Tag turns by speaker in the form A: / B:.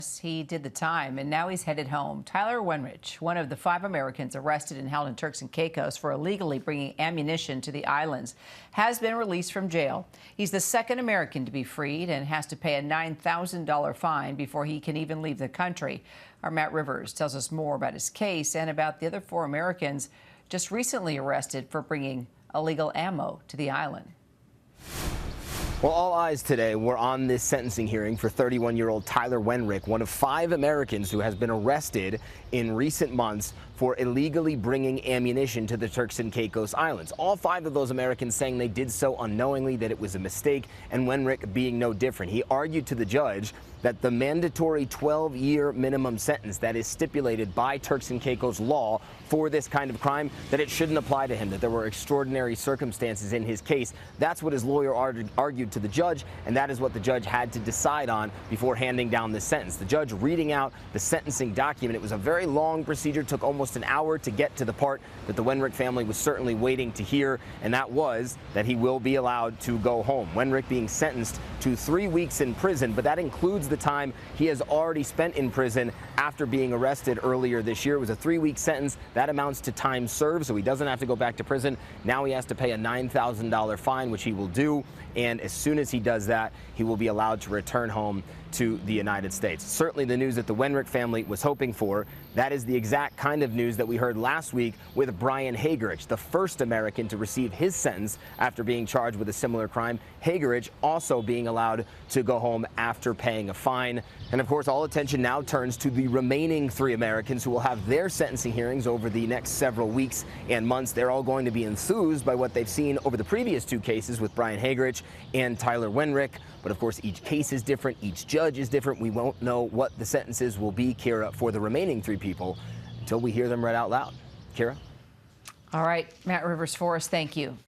A: He did the time, and now he's headed home. Tyler Wenrich, one of the 5 Americans arrested and held in Turks and Caicos for illegally bringing ammunition to the islands, has been released from jail. He's the 2nd American to be freed and has to pay a $9,000 fine before he can even leave the country. Our Matt Rivers tells us more about his case and about the other 4 Americans just recently arrested for bringing illegal ammo to the island.
B: Well, all eyes today were on this sentencing hearing for 31-year-old Tyler Wenrich, one of 5 Americans who has been arrested in recent months for illegally bringing ammunition to the Turks and Caicos Islands. All 5 of those Americans saying they did so unknowingly, that it was a mistake, and Wenrich being no different. He argued to the judge that the mandatory 12-year minimum sentence that is stipulated by Turks and Caicos law for this kind of crime, that it shouldn't apply to him, that there were extraordinary circumstances in his case. That's what his lawyer argued to the judge, and that is what the judge had to decide on before handing down this sentence. The judge reading out the sentencing document. It was a very long procedure, took almost an hour to get to the part that the Wenrich family was certainly waiting to hear, and that was that he will be allowed to go home. Wenrich being sentenced to 3 weeks in prison, but that includes the time he has already spent in prison after being arrested earlier this year. It was a 3-week sentence. That amounts to time served, so he doesn't have to go back to prison. Now he has to pay a $9,000 fine, which he will do, and as soon as he does that, he will be allowed to return home to the United States. Certainly the news that the Wenrich family was hoping for. That is the exact kind of news that we heard last week with Brian Hagerich, the first American to receive his sentence after being charged with a similar crime. Hagerich also being allowed to go home after paying a fine. And of course, all attention now turns to the remaining 3 Americans who will have their sentencing hearings over the next several weeks and months. They're all going to be enthused by what they've seen over the previous 2 cases with Brian Hagerich and Tyler Wenrich. But of course, each case is different. Each judge is different. We won't know what the sentences will be, Kira, for the remaining 3 people until we hear them read out loud. Kira?
A: All right, Matt Rivers for us. Thank you.